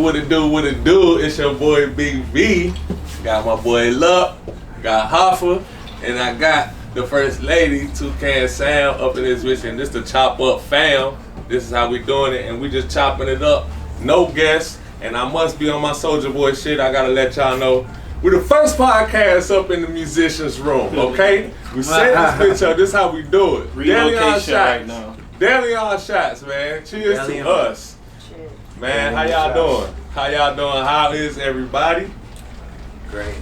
what it do, what it do. It's your boy Big V. Got my boy Luck, got Hoffa, and I got the first lady, Toucan Sam, up in this bitch. And this the Chop Up fam. This is how we doing it, and we just chopping it up. No guests, and I must be on my Soulja Boy shit. I gotta let y'all know. We're the first podcast up in the musician's room, okay? We set this bitch up. This is how we do it. Daily on shots. Right now. Daily on shots, man. Cheers Daily to on. Us. Cheers. Man, Daily how y'all doing? How y'all doing? How is everybody? Great.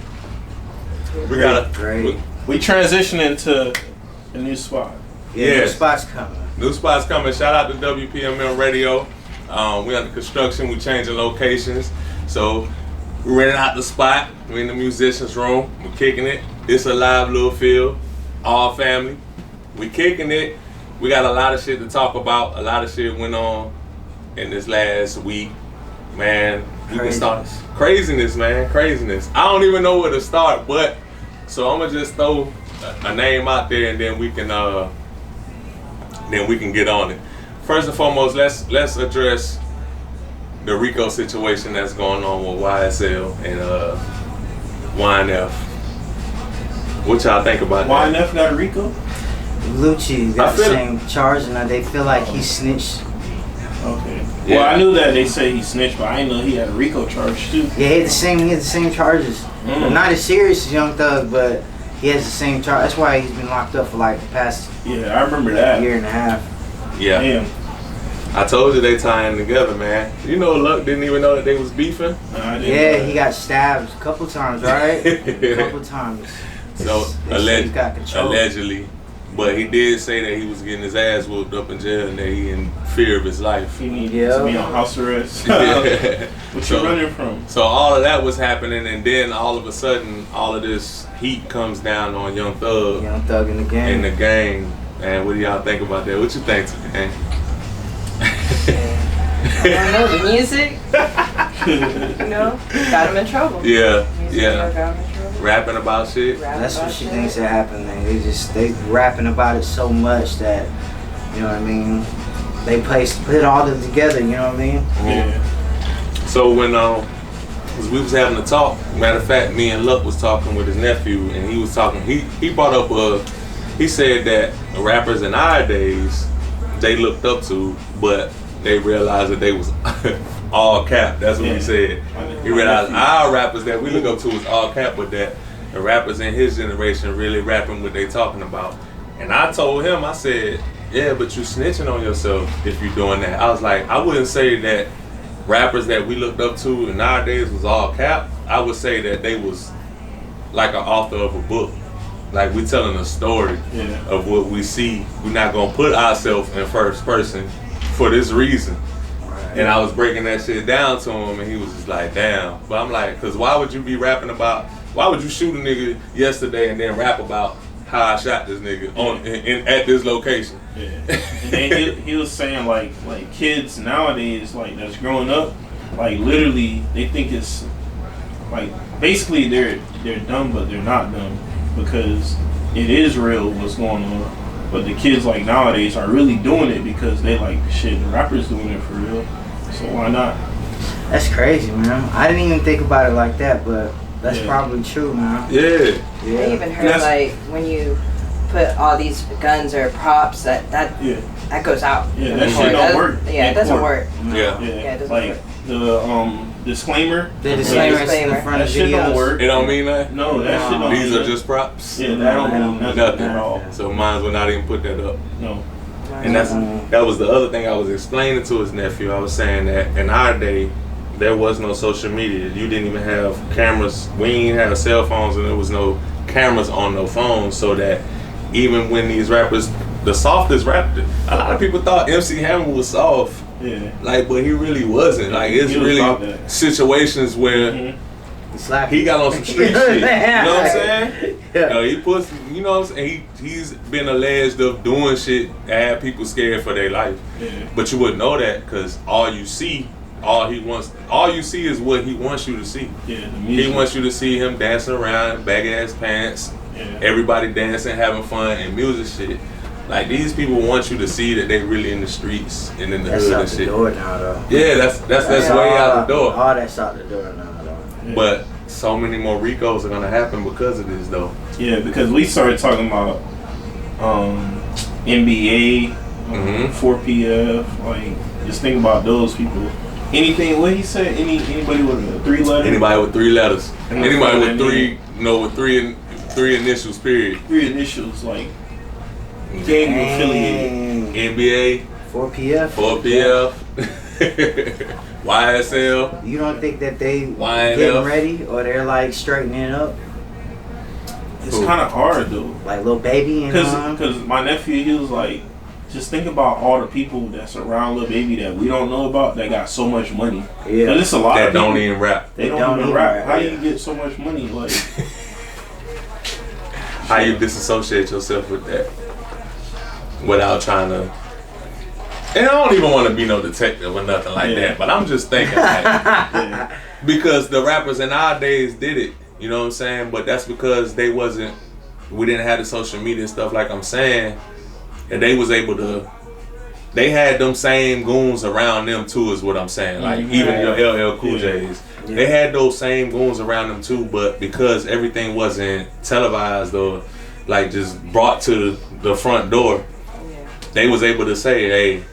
We got great. We transitioning to a new spot. Yeah, new spot's coming. New spot's coming. Shout out to WPMM Radio. We under construction. We changing locations. So we renting out the spot. We in the musician's room. We're kicking it. It's a live little feel. All family. We kicking it. We got a lot of shit to talk about. A lot of shit went on in this last week. Man, we can start. Craziness, man. Craziness. I don't even know where to start, but so I'm gonna just throw a name out there and then we can get on it. First and foremost, let's address the Rico situation that's going on with YSL and YNF. What y'all think about YNF got a Rico? Lucci got the same charge, and they feel like he snitched. Okay. Yeah. Well, I knew that they say he snitched, but I didn't know he had a Rico charge too. Yeah, he had the same charges. But not as serious as Young Thug, but he has the same charge. That's why he's been locked up for like the past I remember that year and a half. Yeah. Damn. I told you they tying together, man. You know, Luck didn't even know that they was beefing. He got stabbed a couple times, right? A couple times. So allegedly. But he did say that he was getting his ass whooped up in jail and that he in fear of his life. He needed to be on house arrest. What you running from? So all of that was happening, and then all of a sudden, all of this heat comes down on Young Thug. Young Thug in the game. In the game. And what do y'all think about that? What you think, man? I don't know, the music, got him in trouble. Yeah, music got him in trouble. Rapping about shit. That's what she thinks that happened, man. They rapping about it so much that, you know what I mean, they put it all together, you know what I mean? Yeah. So when we was having a talk, matter of fact, me and Luck was talking with his nephew, and he was talking, he brought up he said that the rappers in our days, they looked up to, but they realized that they was all cap. That's what he said. He realized our rappers that we look up to was all cap, but that the rappers in his generation really rapping what they talking about. And I told him, I said, yeah, but you snitching on yourself if you're doing that. I was like, I wouldn't say that rappers that we looked up to in our days was all cap. I would say that they was like an author of a book. Like we telling a story of what we see. We're not gonna put ourselves in first person for this reason. Right. And I was breaking that shit down to him, and he was just like, damn. But I'm like, cause why would you be rapping about, why would you shoot a nigga yesterday and then rap about how I shot this nigga at this location? Yeah. And then he was saying like kids nowadays, like that's growing up, like literally they think it's like basically they're dumb, but they're not dumb. Because it is real what's going on, but the kids like nowadays are really doing it because they like shit. The rappers doing it for real, so why not? That's crazy, man. I didn't even think about it like that, but that's probably true, man. Yeah. I even heard like when you put all these guns or props that goes out. Yeah, that shit don't work. Yeah, it doesn't work. Yeah, it doesn't like work. The disclaimer. The disclaimer in front of shit don't work. It don't mean that? No, that shit don't These mean are just props? Yeah, that don't mean nothing at all. So mine will not even put that up. No. And that was the other thing I was explaining to his nephew. I was saying that in our day, there was no social media. You didn't even have cameras. We didn't have cell phones, and there was no cameras on no phones, so that even when these rappers, the softest rapper, a lot of people thought MC Hammer was soft. Yeah. Like, but he really wasn't. Like, it's really situations where he got on some street shit. You know what I'm saying? Yeah. He puts, you know what I'm saying? He's been alleged of doing shit that had people scared for their life. Yeah. But you wouldn't know that because all you see is what he wants you to see. Yeah, the music. He wants you to see him dancing around, baggy ass pants, Yeah. everybody dancing, having fun, and music shit. Like these people want you to see that they really in the streets and in the That's hood out and the shit. door now, though. Yeah, that's way out the door. All that's out the door now, though. Yeah. But so many more Ricos are gonna happen because of this, though. Yeah, because we started talking about NBA, 4PF, like just think about those people. Anything? What he said? Anybody with a 3-letter? Anybody with 3 letters. And Anybody with then- three initials. Period. 3 initials, like gang affiliated. NBA, 4PF. 4PF, YSL. You don't think that they YNF. getting ready or they're like straightening up, It's kind of hard though, like little baby and because my nephew, he was like, just think about all the people that's around Lil Baby that we don't know about that got so much money. Yeah. Cause it's a lot That of people. don't even rap. They don't even rap. How you get so much money? Like, How you disassociate yourself with that without trying to. And I don't even want to be no detective or nothing like that, but I'm just thinking like, because the rappers in our days did it, you know what I'm saying? But that's because we didn't have the social media and stuff like I'm saying, and they was able to. They had them same goons around them too, is what I'm saying. Like even your LL Cool J's, they had those same goons around them too. But because everything wasn't televised or like just brought to the front door, they was able to say, "Hey,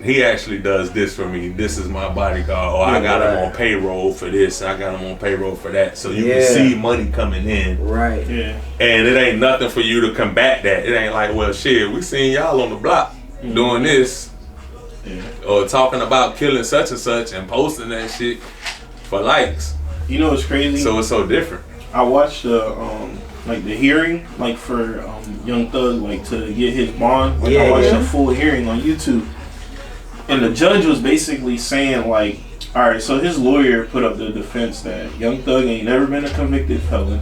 he actually does this for me. This is my bodyguard. Or I got him on payroll for this. I got him on payroll for that." So you can see money coming in. right. yeah, And it ain't nothing for you to combat that. It ain't like, well, shit, we seen y'all on the block doing this. Or talking about killing such and such and posting that shit for likes. you know what's crazy? So it's so different. I watched the hearing, like for Young Thug, like to get his bond. Like I watched a full hearing on YouTube, and the judge was basically saying like, all right, so his lawyer put up the defense that Young Thug ain't never been a convicted felon.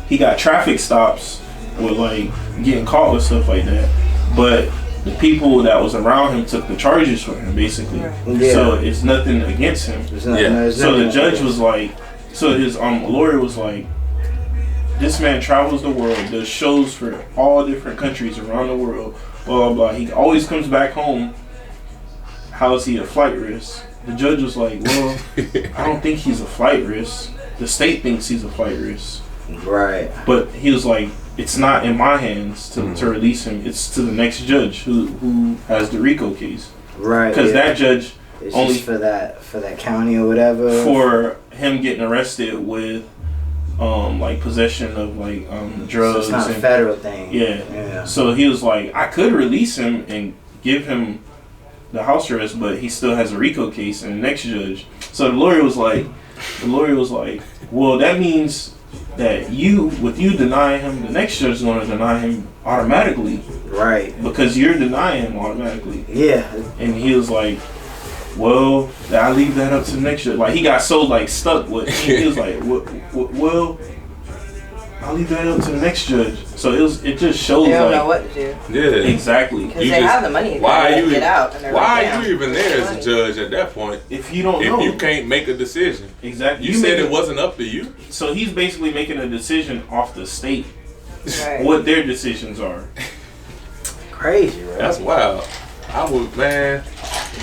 He got traffic stops with like getting caught with stuff like that, but the people that was around him took the charges for him, basically. Yeah. So it's nothing against him. So the judge was like, so his lawyer was like, this man travels the world, does shows for all different countries around the world, blah, blah, blah. He always comes back home. How is he a flight risk? The judge was like, well, I don't think he's a flight risk. The state thinks he's a flight risk. Right. But he was like, it's not in my hands to release him. It's to the next judge who has the RICO case. Right. Because that judge it's only just for that county or whatever. For him getting arrested with like possession of like drugs. So it's not a federal thing. Yeah. So he was like, I could release him and give him the house arrest, but he still has a RICO case and the next judge. So the lawyer was like, well, that means that with you denying him, the next judge is going to deny him automatically. Right. Because you're denying him automatically. Yeah. And he was like, well, I leave that up to the next judge. Like, he got so, like, stuck with he was like, well, I'll leave that up to the next judge. So it just shows, They don't like, know what to do. Yeah. Exactly. Because they have the money to get out. And why are you even there as a judge at that point? If you don't know. If you can't make a decision. Exactly. You said it wasn't up to you? So he's basically making a decision off the state. Right. What their decisions are. Crazy, right? That's wild. I would, man.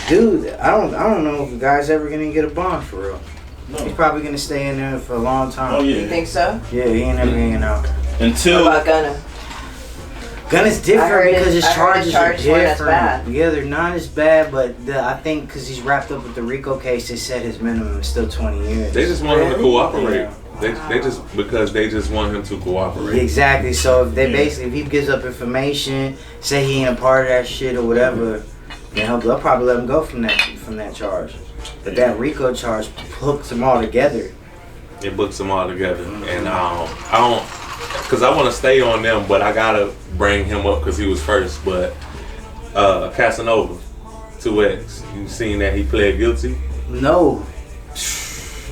Dude, I don't know if the guy's ever gonna get a bond for real. No. He's probably gonna stay in there for a long time. Oh, yeah. You think so? Yeah, he ain't never hanging out. Until. What about Gunna? Gunna's I different heard because his I heard charges are charges weren't as different. bad. Yeah, they're not as bad, but I think because he's wrapped up with the RICO case, they said his minimum is still 20 years. They just want him to cooperate. Yeah. They just because they just want him to cooperate. Exactly. So if they basically, if he gives up information, say he ain't a part of that shit or whatever, then they'll probably let him go from that charge. But that RICO charge hooks them all together. It books them all together, and I don't, cause I want to stay on them, but I gotta bring him up cause he was first. But Casanova, 2X, you seen that he pled guilty? No.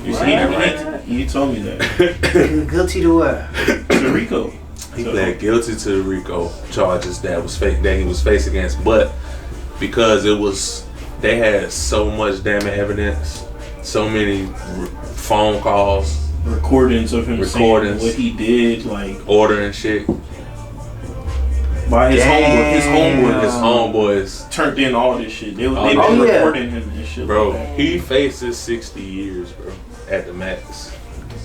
You seen it, right? You told me that. Guilty to what? The RICO. He pled guilty to the RICO charges that he was faced against, but because they had so much damning evidence, so many phone calls, recordings of him saying what he did, like ordering shit. By his His homeboy homeboys. turned in all this shit. They've been yeah. recording him and shit. Bro, like that. he faces 60 years, bro, at the max.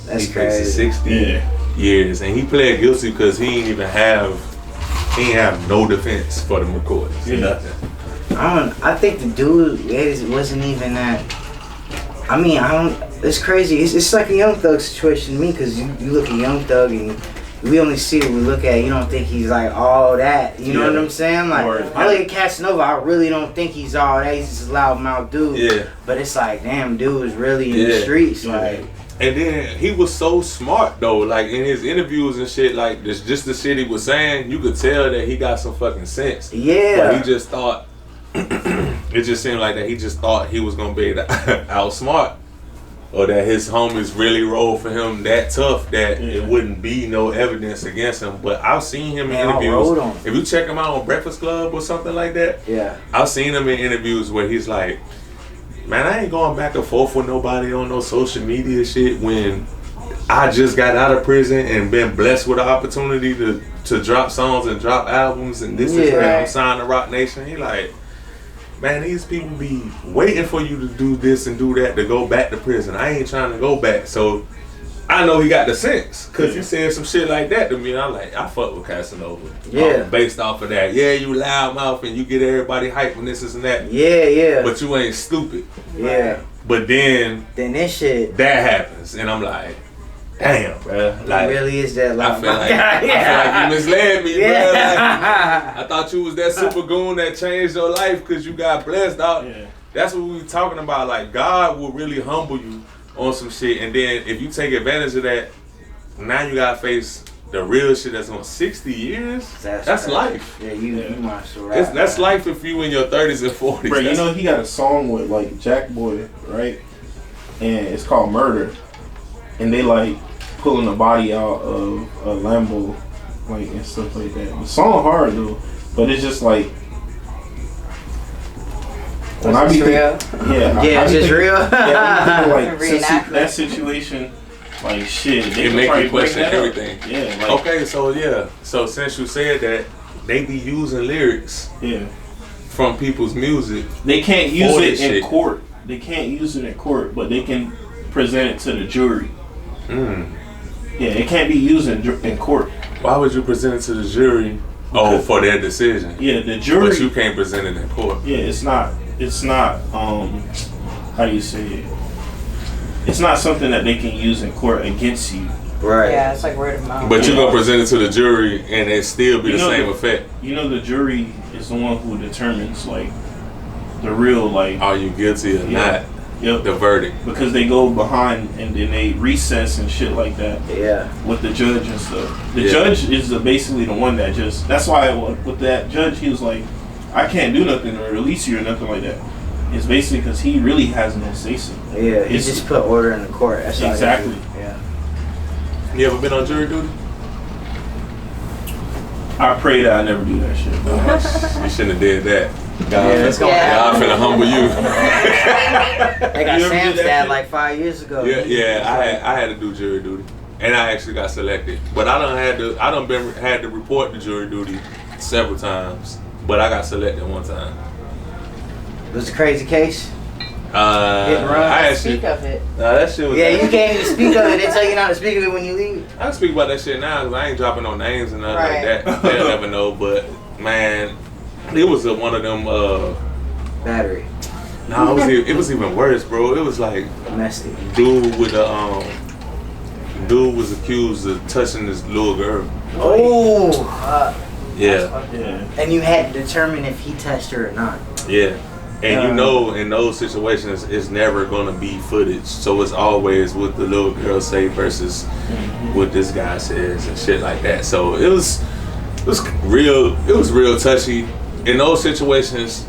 That's he crazy. faces 60 years, and he pled guilty because he ain't have no defense for the recordings. Yeah. Nothing. I think the dude wasn't even that. I mean, it's crazy. It's like a Young Thug situation to me, because you look at Young Thug and we only see what we look at. You don't think he's like all that. You know what I'm saying? Like, I look at Casanova, I really don't think he's all that. He's just a loudmouth dude. Yeah. But it's like, damn, dude is really in the streets. Like, and then he was so smart though, like in his interviews and shit, like just the shit he was saying, you could tell that he got some fucking sense. yeah. But he just thought, it just seemed like that he just thought he was gonna be able to outsmart, or that his homies really rolled for him that tough that it wouldn't be no evidence against him. But I've seen him in interviews. If you check him out on Breakfast Club or something like that, I've seen him in interviews where he's like, man, I ain't going back and forth with nobody on no social media shit when I just got out of prison and been blessed with the opportunity to drop songs and drop albums, and this is where I'm signed to Rock Nation. He like, man, these people be waiting for you to do this and do that to go back to prison. I ain't trying to go back. So I know he got the sense, because he said some shit like that to me, and I'm like, I fuck with Casanova. Based off of that. Yeah, you loudmouth and you get everybody hyped when this is and that. Yeah. But you ain't stupid. Yeah. But then this shit, that happens, and I'm like, damn, bro. Like, it really is that loud. I feel like you misled me, bro. Like, I thought you was that super goon that changed your life because you got blessed out. That's what we were talking about. Like, God will really humble you on some shit, and then if you take advantage of that, now you gotta face the real shit that's on 60 years. That's life. Yeah, you must right. That's life if you in your 30s and 40s. Bro, you know he got a song with like Jack Boy, right? And it's called Murder, and they like pulling the body out of a Lambo, like, and stuff like that. The song hard though, but it's just like when I be thinking, it's just real. Like that situation, like shit, they it make you question that everything. Yeah. Like, okay, so since you said that, they be using lyrics from people's music. They can't use it in court. They can't use it in court, but they can present it to the jury. Yeah, it can't be used in court. Why would you present it to the jury? For their decision. Yeah, the jury. But you can't present it in court. Yeah, it's not. How do you say it? It's not something that they can use in court against you. Right. Yeah, it's like word of mouth. But you're gonna present it to the jury and it still be the same effect. You know, the jury is the one who determines like the real, like, are you guilty or not? Yep. The verdict. Because they go behind and then they recess and shit like that. Yeah. With the judge and stuff. The judge is basically the one that just. That's why with that judge, he was like, I can't do nothing or release you or nothing like that. It's basically because he really has no say-so. Yeah, he just put order in the court. That's exactly. Yeah. You ever been on jury duty? I pray that I never do that shit. You shouldn't have did that. God finna humble you. They got Sam's dad like 5 years ago. I had to do jury duty, and I actually got selected. But I done had to report to jury duty several times, but I got selected one time. It was a crazy case. I actually speak of it. that shit was. Yeah, you can't even speak of it. They tell you not to speak of it when you leave. I can speak about that shit now because I ain't dropping no names and nothing like that. They'll never know. But man, it was one of them. Battery. No, it was even worse, bro. It was like domestic. Dude was accused of touching this little girl. Oh. Yeah. And you had to determine if he touched her or not. Yeah. And you know, in those situations, it's never gonna be footage. So it's always what the little girl say versus what this guy says and shit like that. So it was real touchy. In those situations,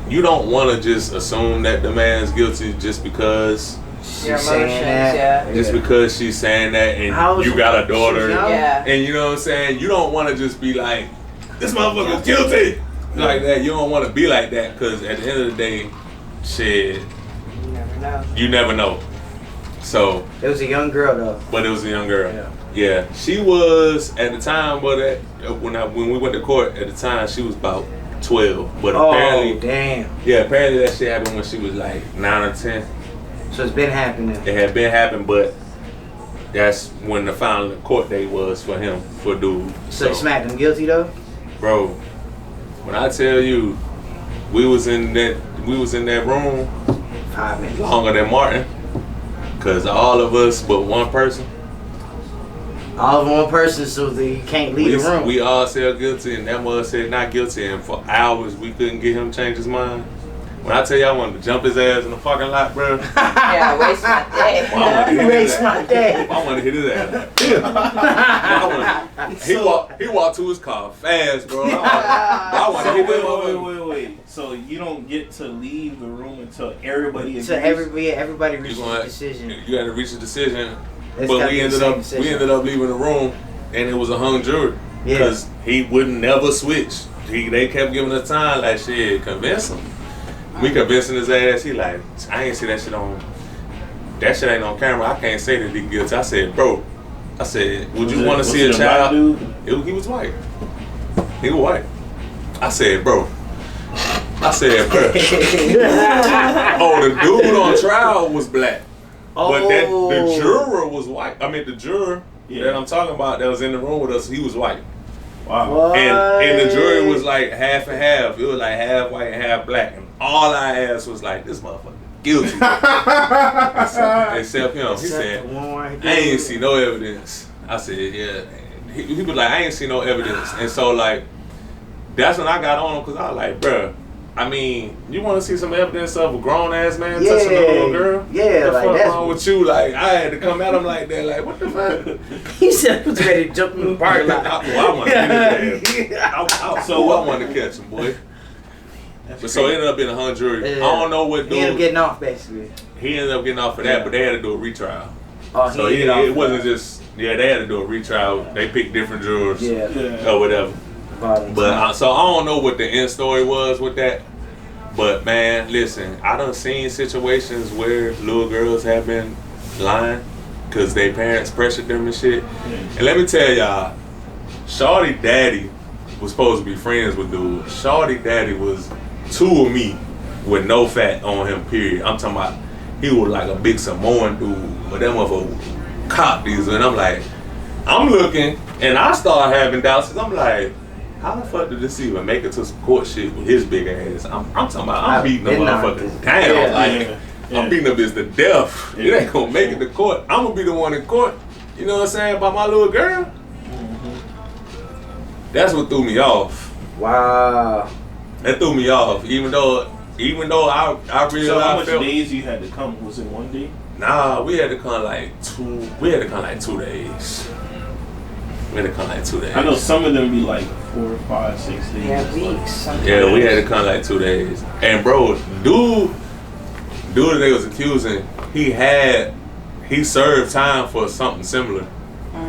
you don't want to just assume that the man's guilty just because your emotions, just because she's saying that, and you got a daughter, and you know what I'm saying. You don't want to just be like, this motherfucker's guilty. Like that, you don't want to be like that, because at the end of the day, shit, you never know. You never know. So It was a young girl though. but it was a young girl. Yeah. Yeah, she was at the time, but when we went to court at the time, she was about 12. But Oh apparently, damn. apparently that shit happened when she was like 9 or 10. So it's been happening. It had been happening, but that's when the final court date was for him, for dude. So they smacked him guilty though. Bro, when I tell you, we was in that room 5 minutes. longer than Martin, cause all of us but one person. All of one person, so that you can't leave the room. We all said guilty, and that mother said not guilty, and for hours we couldn't get him to change his mind. When I tell you I wanted to jump his ass in the parking lot, bro. Yeah, waste my day. Well, I wanted to You hit his waste ass. my day. I want to hit his ass. He walked to his car fast, bro. I want to So hit that motherfucker. wait. So you don't get to leave the room until everybody is So everybody You reaches gonna- a decision. You got to reach a decision, It's but gotta we be the ended same up decision. leaving the room, and it was a hung jury Yeah. because he wouldn't never switch. They kept giving us time, like shit, convince him. We convincing his ass. He like, I ain't see that shit on. That shit ain't on camera. I can't say that he guilty. I said, bro. I said, would you want to see a child? He was white. He was white. I said, bro. I said, bro. Oh, the dude on trial was black. But the juror was white. I mean, the juror that I'm talking about that was in the room with us, he was white. Wow. What? And the jury was like half and half. It was like half white and half black. And all I asked was like, this motherfucker guilty. Except him. He said, I ain't see no evidence. I said, yeah. He was like, I ain't see no evidence. And so like, that's when I got on him because I was like, bruh, I mean, you want to see some evidence of a grown ass man touching a little girl? Yeah, the like fuck that's wrong with you? Like, I had to come at him like that. Like, what the fuck? He said he was ready to jump in the parking lot. I want to hit his ass. So I wanted to catch him, boy. But so it ended up being a hung jury. Yeah. I don't know what He ended up dude. getting off basically. He ended up getting off for that, but they had to do a retrial. Oh, So he ended off it for wasn't that. just they had to do a retrial. They picked different jurors Yeah. or whatever. Bottom But time. so I don't know what the end story was with that. But man, listen, I done seen situations where little girls have been lying because their parents pressured them and shit. And let me tell y'all, Shorty daddy was supposed to be friends with dude. Shorty daddy was two of me with no fat on him, period. I'm talking about he was like a big Samoan dude, but that motherfucker cop these, and I'm like, I'm looking, and I start having doubts, 'cause I'm like, how the fuck did this even make it to some court shit with his big ass? I'm talking about, I'm beating the been knocked motherfucker it. down, Yeah. like, I'm beating the bitch to death. It ain't gonna make it to court. I'm gonna be the one in court, you know what I'm saying, about my little girl. That's what threw me off. Wow. That threw me off, even though I realized. So how much I felt, days you had to come? Was it 1 day? Nah, we had to come like 2 days. We had to come like 2 days. I know some of them be like 4, 5, 6 days. Yeah, weeks. Sometimes. Yeah, we had to come like 2 days. And bro, dude that they was accusing, he served time for something similar.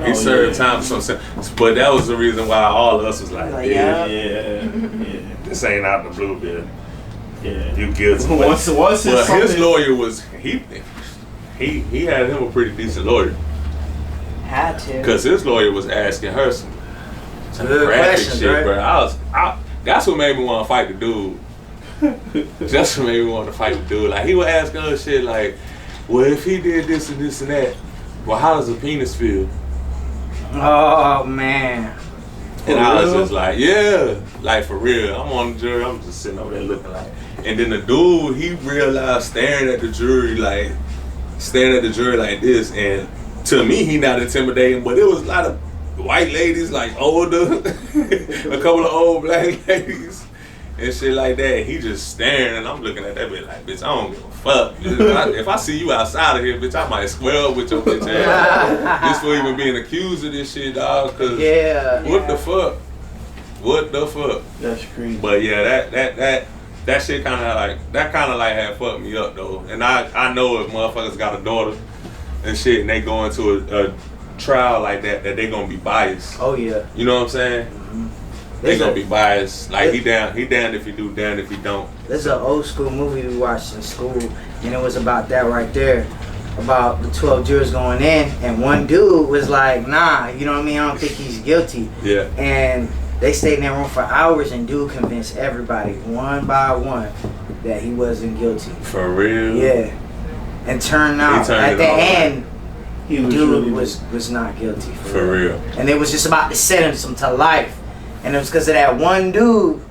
He served time for something similar. But that was the reason why all of us was like, Like, yeah, Yeah. this ain't out the blue, man. Yeah. You guilty. Once it's Well, his something- lawyer was he had him a pretty decent lawyer Had to. because his lawyer was asking her some Good graphic questions, shit, right? bro. That's what made me want to fight the dude. That's what made me want to fight the dude. Like he would ask her shit like, "Well, if he did this and this and that, well, how does a penis feel?" Oh man. And For I was real? just like, yeah, like for real. I'm on the jury. I'm just sitting over there looking like. And then the dude, he realized staring at the jury like this. And to me, he not intimidating, but it was a lot of white ladies, like older, a couple of old black ladies, and shit like that. He just staring, and I'm looking at that bitch like, bitch, I don't give a fuck. If I see you outside of here, bitch, I might square up with your bitch ass. Just for even being accused of this shit, dog. Cause Yeah. what the fuck? What the fuck? That's crazy. But yeah, that shit kind of like had fucked me up though. And I know if motherfuckers got a daughter and shit, and they go into a trial like that they gonna be biased. Oh yeah. You know what I'm saying? They gonna be biased. Like he damned if he do, damned if he don't. There's an old school movie we watched in school, and it was about that right there. about the 12 jurors going in, and one dude was like, nah, you know what I mean? I don't think he's guilty. Yeah. And they stayed in that room for hours, and dude convinced everybody, one by one, that he wasn't guilty. For real. Yeah. And turned out, turned at it the all end, He was dude really was not guilty. For real. And they was just about to sentence him to life. And it was because of that one dude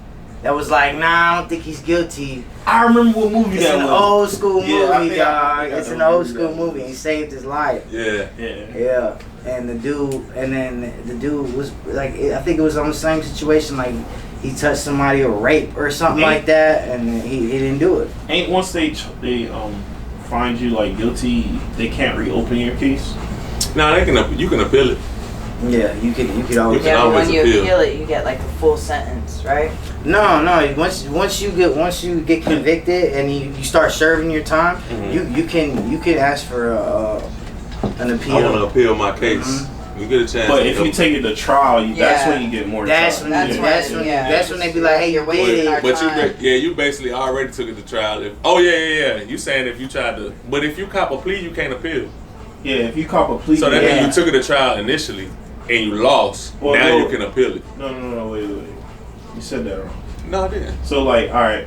that was like, nah, I don't think he's guilty. I remember what movie It's that an was. old school Yeah, I movie, think I dog. know It's an what old movie school that movie. was. He saved his life. Yeah. Yeah. Yeah. And the dude was like, I think it was on the same situation. Like, he touched somebody or rape or something like that, and he didn't do it. Ain't once they find you like guilty, they can't reopen your case. Now you can appeal it. Yeah, you could always. can Yeah, but always when you appeal. appeal it, you get like a full sentence, right? No. Once you get convicted and you start serving your time, Mhm. you can ask for an appeal. I want to appeal my case. Mm-hmm. You get a chance. But to if go. you take it to trial, that's Yeah. when you get more That's time. when Yeah. that's when they be like, hey, You're you wasting did our it. But time. you basically already took it to trial. You saying if you tried to, but if you cop a plea, you can't appeal. Yeah, if you cop a plea. So that Yeah. means you took it to trial initially and you lost. Well, now no. you can appeal it. No, wait. You said that wrong. No, I didn't. So like, all right,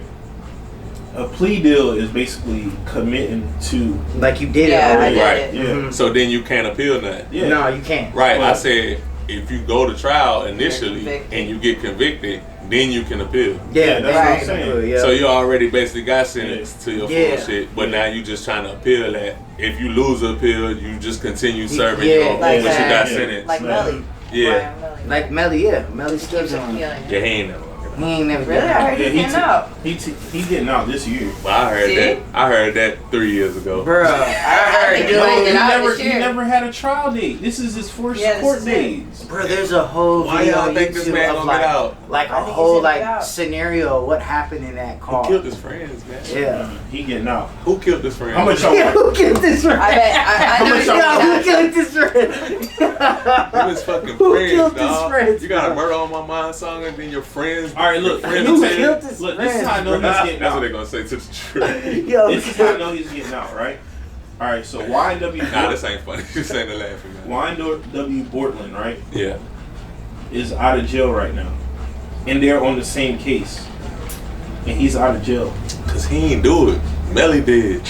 a plea deal is basically committing to. Like you did Yeah, it I already. did Right. it. Yeah. Mhm. So then you can't appeal that. Yeah. No, you can't. Right. I Well- said if you go to trial initially convicted. and you get convicted, then you can appeal. Yeah, that's what I'm saying. Yeah. So you already basically got sentenced to your Yeah. full shit, but now you just trying to appeal that. If you lose the appeal, you just continue serving Yeah. your Like once you that. got Yeah. sentenced. Like Melly. Yeah. Ryan Melly. Like Melly, yeah. Melly He still keeps doing it. appealing. Yeah, he ain't never. He ain't never Really? I done heard Yeah, he's getting out. He getting out this year. Well, I heard See? that. I heard that 3 years ago. it. Bruh, I heard think it. he might he get out never, this he year. never had a trial date. This is his first Yeah, this court is it. days. Bro, there's a whole Why video y'all on think this YouTube man of gonna like, get out? like a I think he's whole gonna get like out. scenario of what happened in that car. Who killed his friends, man? Yeah. He getting out. Who killed his friends? How much y'all Yeah, want? who killed this man? I bet. I know much he's y'all- getting Yo, out. who killed this man? Who his fucking Who friends, killed his dog? friends, You got a bro? Murder on My Mind song and then your friends. All right, look. your Let friends me Who tell tell you. killed his Look, this is how I know he's getting That's what out. they're gonna say to the truth. Yo, This is how I know he's getting out, right? All right, so YNW. Nah, this ain't funny. This ain't the laughing, man. YNW Bortland, right, Yeah. is out of jail right now, and they're on the same case, and he's out of jail. Cause he ain't do it. Melly did.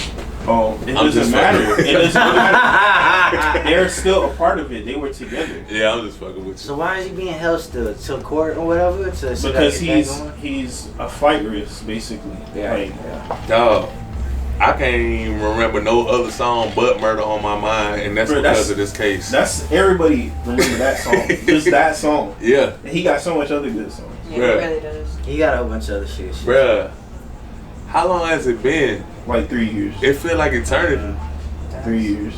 Oh, it I'm doesn't just matter. fucking. It doesn't matter. They're still a part of it. They were together. Yeah, I'm just fucking with So you. why is he being held to court or whatever? So Because that get that going? he's a flight risk, basically. Like, Dog, I can't even remember no other song but Murder on My Mind, and that's Bro, because of this case. that's everybody remember that song. Just that song. Yeah, And he got so much other good songs. Yeah, Bruh. he really does. He got a whole bunch of other shit. bruh. How long has it been? Like 3 years. It feel like eternity. 3 years.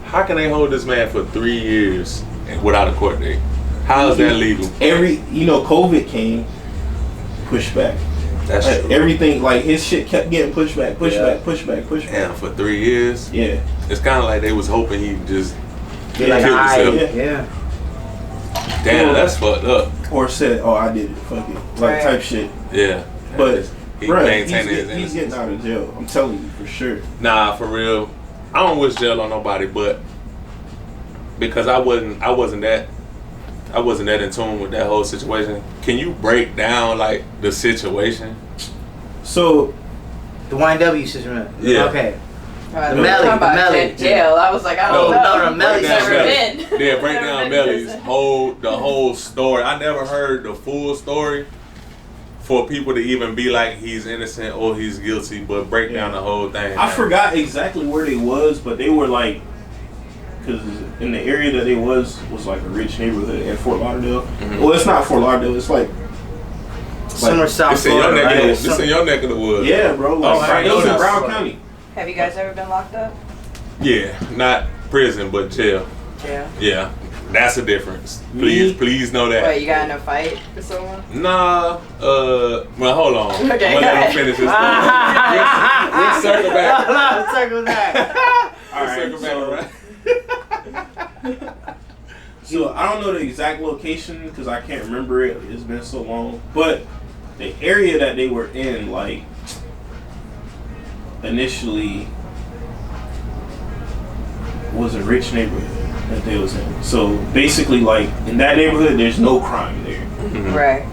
How can they hold this man for 3 years without a court date? How is that legal? COVID came, pushed back. That's Like, true. everything, like his shit kept getting pushed back. Damn, for 3 years, Yeah. it's kind of like they was hoping he just Be like, killed "Aight." himself. Yeah. Damn, that's fucked up. Or said, "Oh, I did it." Fuck it. Like Right. type shit. Yeah, But he bruh, maintaining his he's innocence. getting out of jail. I'm telling you for sure. Nah, for real. I don't wish jail on nobody, but because I wasn't that in tune with that whole situation. Can you break down like the situation? So The YNW system. Yeah. Okay. The Melly, talking about the Melly. jail. I was like, I No, don't know. no, the Melly's He's never never been. Yeah, break Never down been Melly's prison. whole story. I never heard the full story for people to even be like he's innocent or he's guilty, but break down the whole thing. I forgot exactly where they was, but they were like, because in the area that they was like a rich neighborhood in Fort Lauderdale. Mhm. Well, it's not Fort Lauderdale. It's like Somewhere South This in your Florida, neck of right? the, this in your neck of the woods. yeah, bro. Like, Oh, I it was in know Brown this. County. Have you guys ever been locked up? Yeah, not prison, but jail. Jail. Yeah, that's a difference. Me? Please know that. Wait, you got in a fight with someone? Nah, well, hold on. Okay, I'm gonna go let ahead. him finish his story. Let's circle back. Circle back. All right, Circle back, right? So I don't know the exact location because I can't remember it. It's been so long. But the area that they were in, like initially, was a rich neighborhood that they was in. So basically, like in that neighborhood, there's no crime there. Right.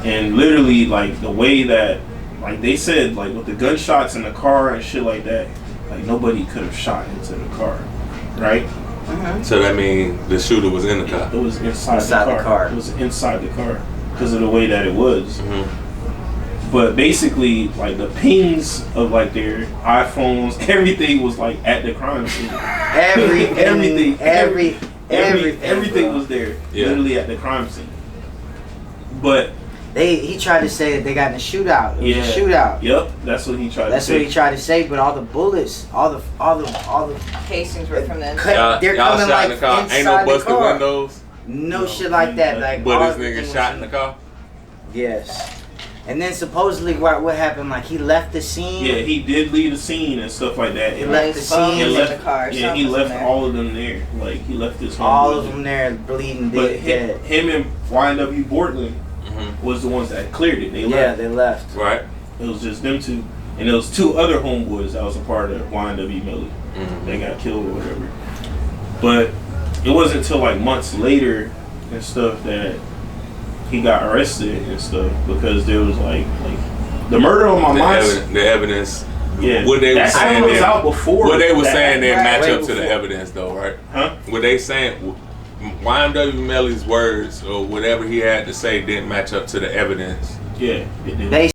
And literally, like the way that, like they said, like with the gunshots in the car and shit like that, like nobody could have shot into the car, right? So that means the shooter was in the car. It was inside the car. It was inside the car because of the way that it was. But basically, like the pings of like their iPhones, everything was like at the crime scene. Everything was there, literally at the crime scene. But he tried to say that they got in a shootout. It was a shootout. Yep, that's what he tried to say. That's what he tried to say, but all the bullets, all the casings were from the inside. They're y'all coming shot like in the car. inside Ain't no the busted car. windows. No shit like that. Like, But all this nigga everything shot was- in the car. Yes. And then supposedly what happened? Like he left the scene. Yeah, he did leave the scene and stuff like that. He left the scene. in the car. Yeah, he left all of them there. Like he left his All homeboys of them there bleeding But dead. him and YNW Bortland was the ones that cleared it. They left. They left. Right. It was just them two. And there was two other homeboys that was a part of YNW Melly. They got killed or whatever. But it wasn't until like months later and stuff that he got arrested and stuff because there was like the murder on my mind. The evidence. Yeah. What they were that saying was out before. What they were that. saying didn't match Way up to before. the evidence though, right? Huh? What they saying, YMW Melly's words or whatever he had to say didn't match up to the evidence. Yeah. It did. They